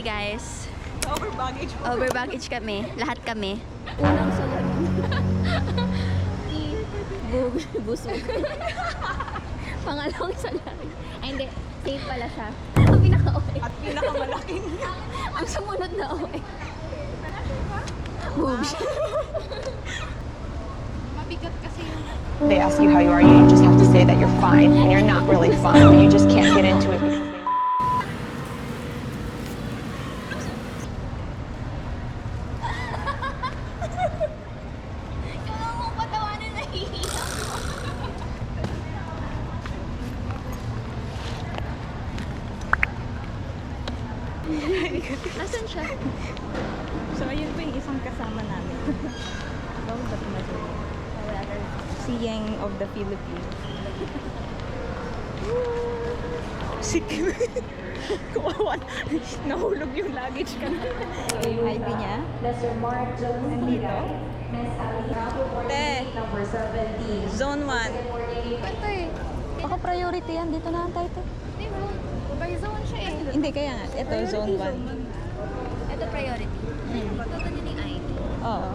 kami guys. Over baggage. Over baggage kami. Lahat kami. Unang salamin. Busog. Pangalawang salamin. Ay hindi, safe pala siya. Ang pinaka-okay. At pinakamalaking. Ang sumunod na okay. Boobs. Mabigat kasi yung... They ask you how you are, you just have to say that you're fine, and you're not really fine, but you just can't get into it because they... Kailangan mong patawanan na hihiyak. Nasaan siya? So, ayun po yung isang kasama namin. Bawal ba tumagay? Si Yang of the Philippines. Si Kim. Kawawa. Nahulog yung luggage ka na. Yung ID niya. Nandito. Te. Zone 1. Ito eh. Baka priority yan. Dito na ang tayo ito. Hindi mo. By zone siya eh. Hindi, kaya nga. Ito, Zone 1. Ito priority. Ito din yung ID. Oo.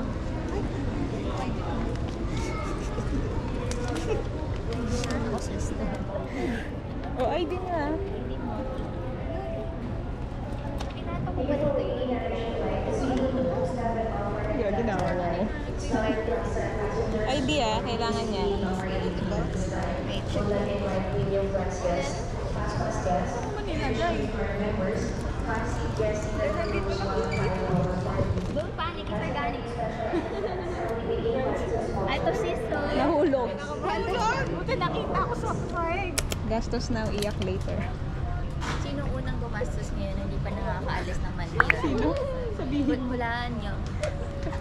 O, ID nila. Pinata ko ba dito yun? Yun, ginawa mo. ID kailangan niya. Don't panic if you're galing. Ito sis, so... Nahulog. Buti nakita ko sa flag. Gastos now, iyak later. Sino unang gumastos ngayon hindi pa nakakaalis ng Manila? Sino? Sabihin mo. Hulaan nyo.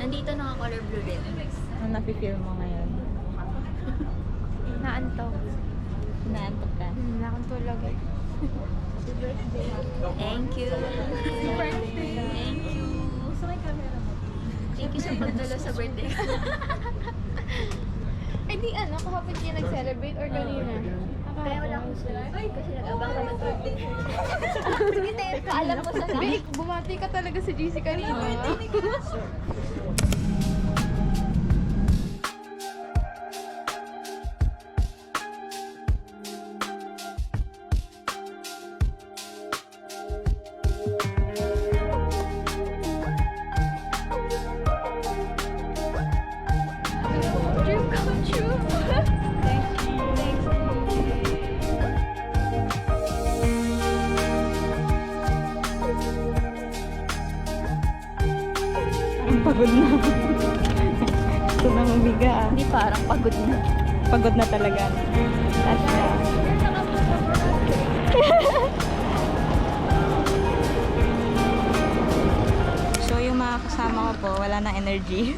Nandito naka-color blue din. Ano nafe-feel mo ngayon? Naantok. Inaantok ka? Nakantulog eh. Thank you. Thank you. Thank you sa pagdala sa birthday. Eh di ano, kahapon niya nag-celebrate or kanina? Kaya wala akong sulat. Kasi nag-abang ka ng birthday. Sige, te. Paalam mo sa Big, bumati ka talaga sa GC kanina. Dream come true. Parang pagod na. Gusto na humiga ah. Hindi parang pagod na. Pagod na talaga. At so yung mga kasama ko po, wala na energy.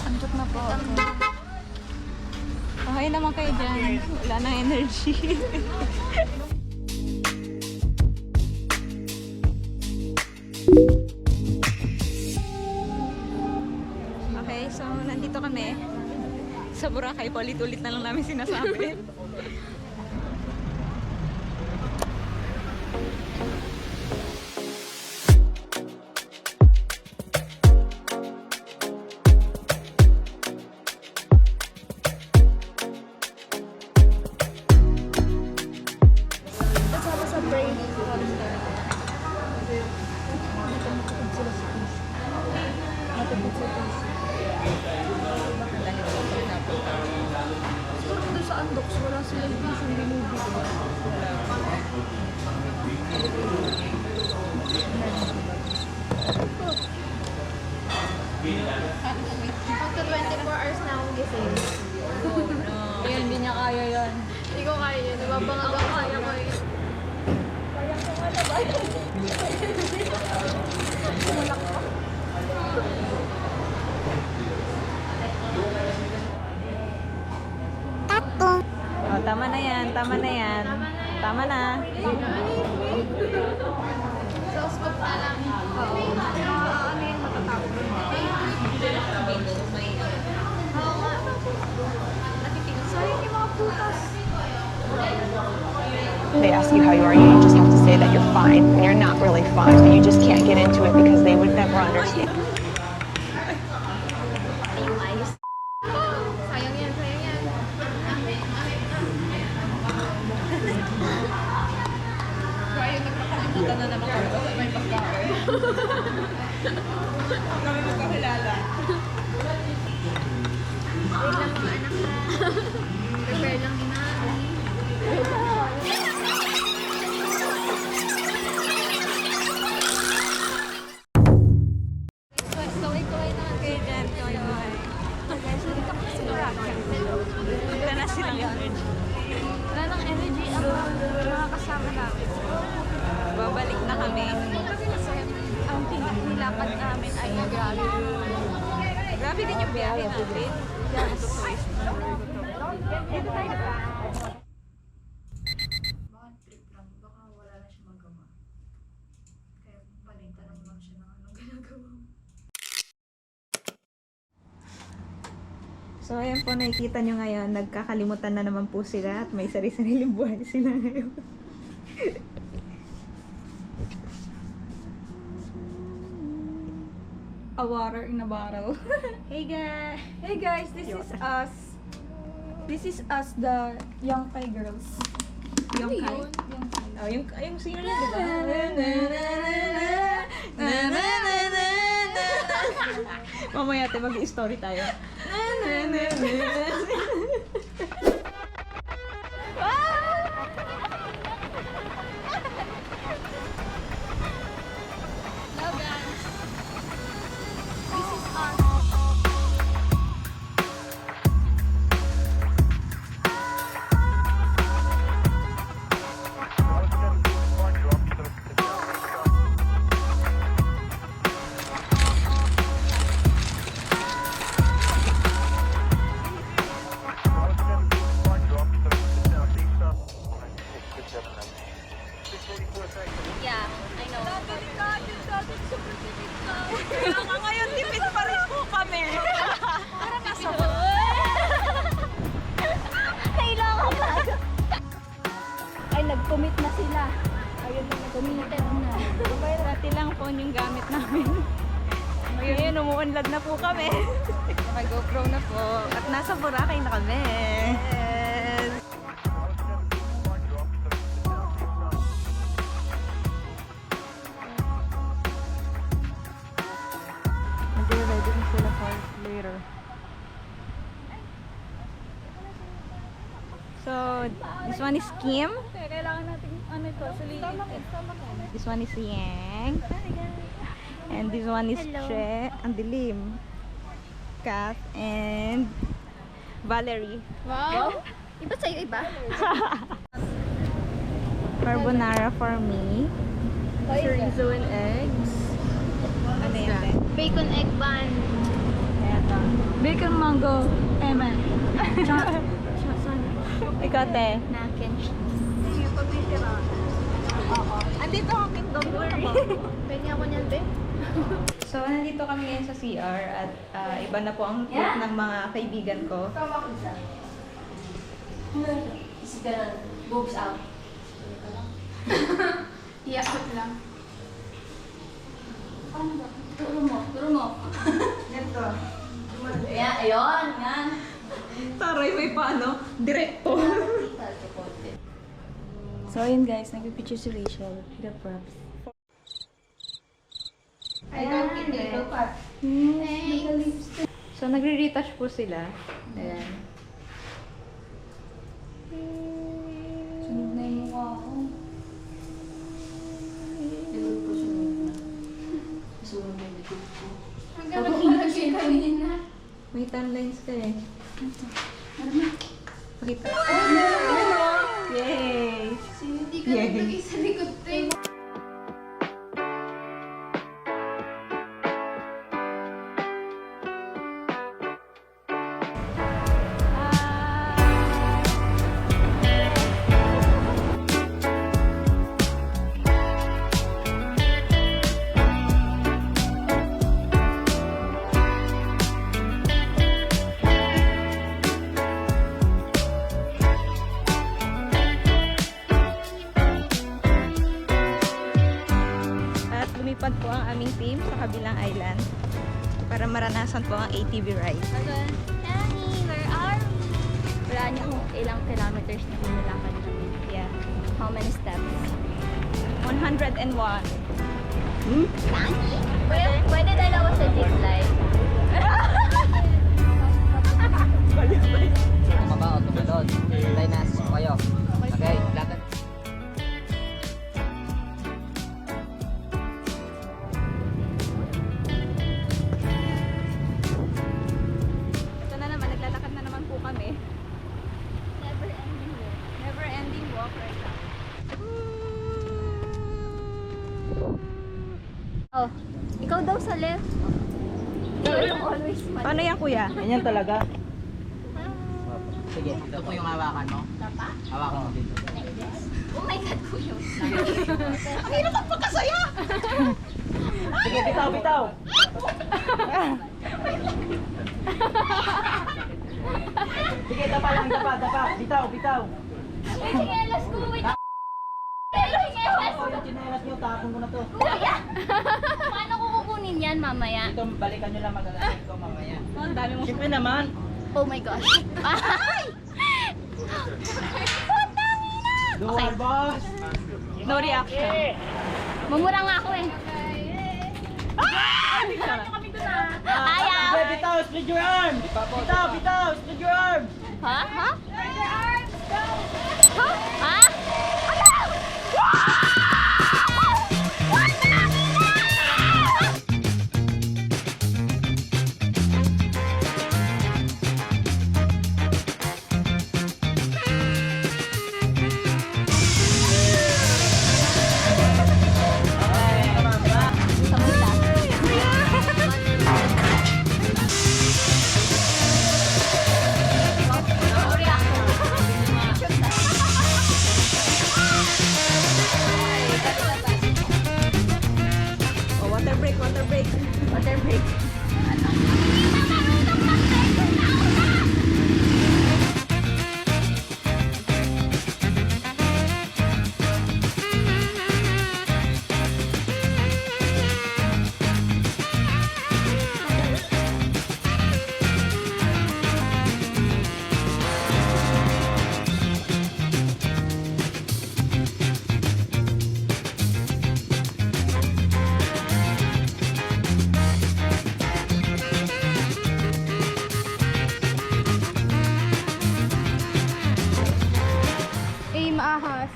Antok na po. Okay naman kayo dyan. Wala na energy. Okay, so nandito kami sa Boracay. Paulit-ulit na lang namin sinasabi. Kasama sa break. Siguro doon sa Andox, wala silang pisong binibigay. Pagka 24 hours na akong gising. Ayun, hindi niya kaya yan. Hindi ko kaya yun. Nababangag ako. Kaya ko yun. Oh, tama na yan, tama na yan. Tama na. So, scoop na lang. Oo. Ano yung matatapos? Oo nga. Sayang yung mga putas. They ask you how you are, you just have to say that you're fine when you're not really fine, but you just can't get into it because they would never understand. Sayang yan, sayang yan. Kaya nagpakalimutan na naman kami kasi may pagkain. Kami magkakilala. Wait lang mga anak na. Prepare lang ni Mami. So, ikaw ay naman kayo dyan. Punta na sila energy. Wala nang energy ang mga kasama namin. Babalik na kami. Ang nilakad namin ay grabe. Grabe din yung biyahe natin. So, ayan po, nakikita nyo ngayon, nagkakalimutan na naman po sila at may sarili-sariling buhay sila ngayon. A water in a bottle. Hey guys, this is us. This is us, the young Kai girls. Young Kai. Oh, yung singer niya, di ba? Mamaya tayo mag-i-story tayo. Yeah, I know. Kaya nga ngayon, tipid pa rin po kami. Para nasa Kailangan ba? Ay, nag-commit na sila. Ayun na, nag-committed na. Mobile dati lang phone yung gamit namin. Ngayon, umuunlad na po kami. Mag-GoPro na po. At nasa Boracay na kami. Yes. Nag-ready na sila for later. So, this one is Kim. Kailangan natin, ano ito, sulitin. This one is Yang. And this one is Che. Ang dilim. Kath and Valerie. Wow! Iba sa'yo, iba? Carbonara for me. Chorizo and eggs. Ano yan? Bacon egg bun. Eto. Bacon mango. Eman. Ikaw, te. Mac and cheese. Andito kami, don't worry. Pwede ako niyan, be? So, nandito kami ngayon sa CR at iba na po ang trip ng mga kaibigan ko. Is gonna boobs out. Iakot lang. Turo mo, turo mo. Ganito. Ayan, ayun, yan. Taray, may paano? Direkto. So, ayun guys, nagpipicture si Rachel. The props. Ayan, hindi ko pa. So, nagre-retouch po sila. Ayan. Sunog na yung mukha ko. Hanggang mag-inagay kanina. May timelines ka eh. Pakita. Yay! Hindi ka Yay. naglagay sa likod, te. lumipad po ang aming team sa kabilang island para maranasan po ang ATV ride. Nani, where are we? Wala niya kung ilang kilometers na pinilakad namin. Yeah. How many steps? 101. Pwede dalawa sa zipline. Tumaba o tumalon. Tayo na, kayo. Okay, lakad. Ito na naman, naglalakad na naman po kami. Never ending walk. Never ending walk right now. Oh, ikaw daw sa left. Ikaw yung always smile. Paano yan, kuya? Ganyan talaga. Sige, ito po yung hawakan mo. Hawakan mo dito. Oh my God, kuya. Sige, bitaw, bitaw. Sige, tapa lang, tapa. Bitaw, bitaw. May chinelas ko. Wait. May chinelas. Ako yung chineras nyo, tapon ko na to. Kuya! Paano ko kukunin yan mamaya? Dito, balikan nyo lang mag-alasik ko mamaya. Ang dami mo. Siyempre naman. Oh my gosh. Ay! Dual, boss. No reaction. Mamura nga ako eh. Ayaw! Sige, bitaw, spread your arm. Bitaw, spread your arm. Ha? Ha? Ha? Oh, water break, water break. Water break. Eh, maahas.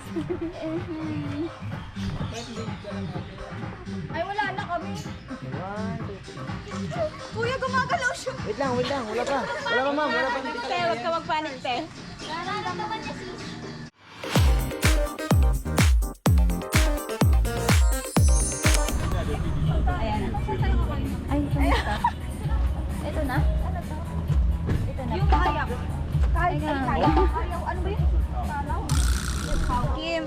Ay, wala na kami. Kuya, gumagalaw siya. Wait lang, wala pa. Wala pa, ma'am, wala pa. Te, huwag ka magpanik, te. Nararamdaman niya sis. Ayan na. Ay, kamusta? Ito na? Ito na. Yung kayak. Ay, kaya. Ano ba yun? Kim.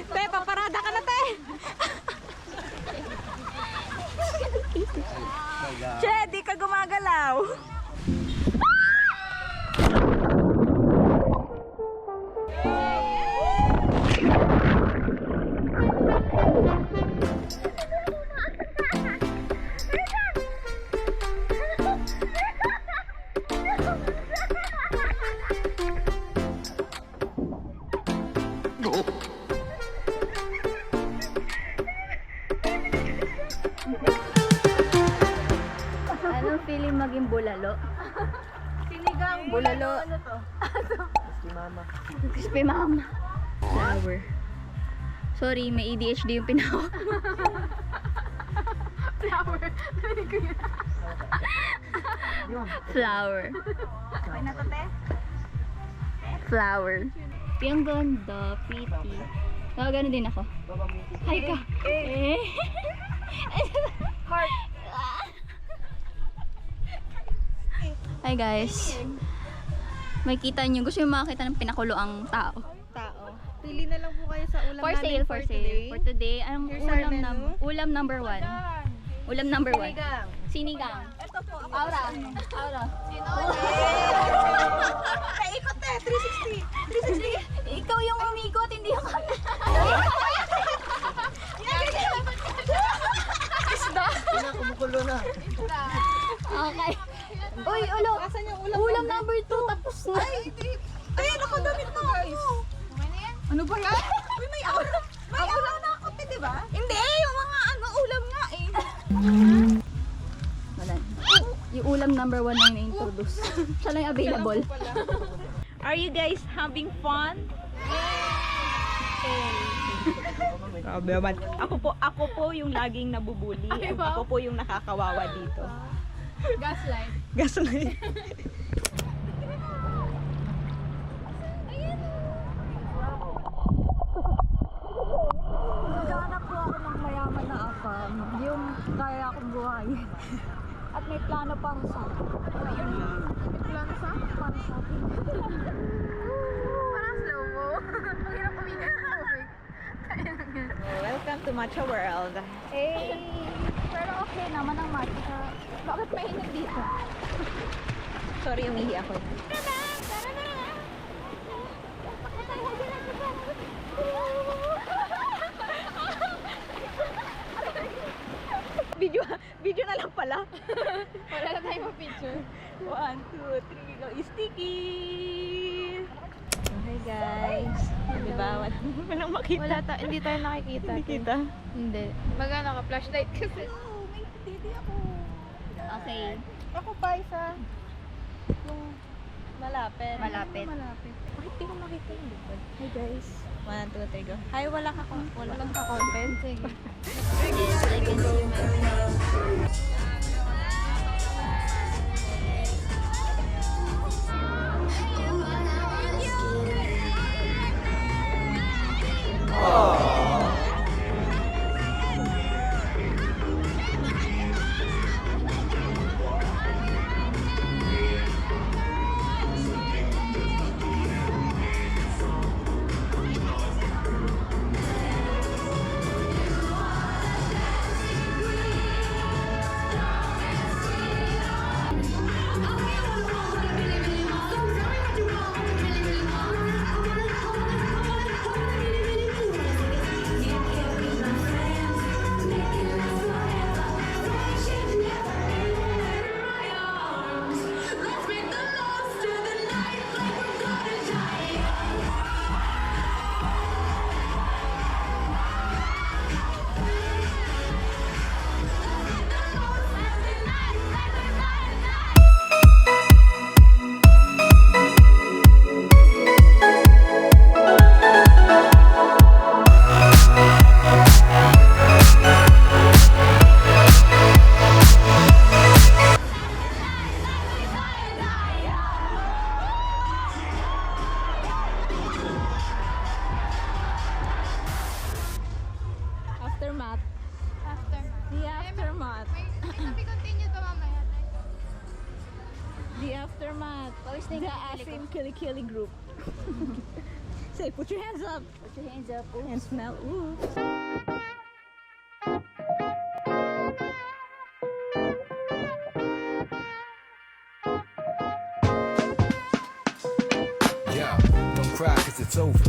Te, paparada ka na, te. Che, di ka gumagalaw. Anong feeling maging bulalo? Sinigang. Bulalo. Ano to? Crispy mama. Flower. Sorry, may ADHD yung pinawak. Flower. Flower. Okay na to, te? Flower. Yung ganda, pretty. Oh, gano'n din ako. Hi ka. Eh. Heart. Hi guys. Makikita nyo, gusto nyo makakita ng pinakulo ang tao. Pili na lang po kayo sa ulam For namin sale, for sale. For today, anong Here's our menu. ulam number 1? Ulam number 1. Sinigang. Sinigang. Ito po. Aura. Aura. Sino? Ano ba yan? Uy, may ulam. May ulam na ako, di ba? Hindi, yung mga ulam nga eh. Wala. Yung ulam number 1 na na-introduce. Siya lang yung available. Are you guys having fun? Grabe naman. Ako po yung laging nabubuli. Ako po yung nakakawawa dito. Gaslight. Gaslight. Naghahanap po ako ng mayaman na afam. Yung kaya akong buhayin. At may plano pang sa akin. Plano sa? Para sa akin. Parang slow mo. Ang hirap pumingin sa tubig. Welcome to Matcha World. Eh, pero okay naman ang matcha. Bakit mainit dito? Sorry, umihi ako. Video na lang pala. Wala na tayong picture. 1, 2, 3, go. Sticky! Okay guys. Diba? Walang makita. Hindi tayo nakikita. Hindi kita. Hindi. Baga naka-flashlight kasi. Okay. Ako pa isa. Yung malapit. Malapit. Bakit di ko makita yung likod? Hi guys. 1, 2, 3, go. Hi, walang ka-content. Sige. Aftermath. After. The aftermath. May continue to mamaya. The aftermath. The Asim Kilikili group. Say, put your hands up. Put your hands up. And smell. Ooh. Yeah, don't cry cause it's over.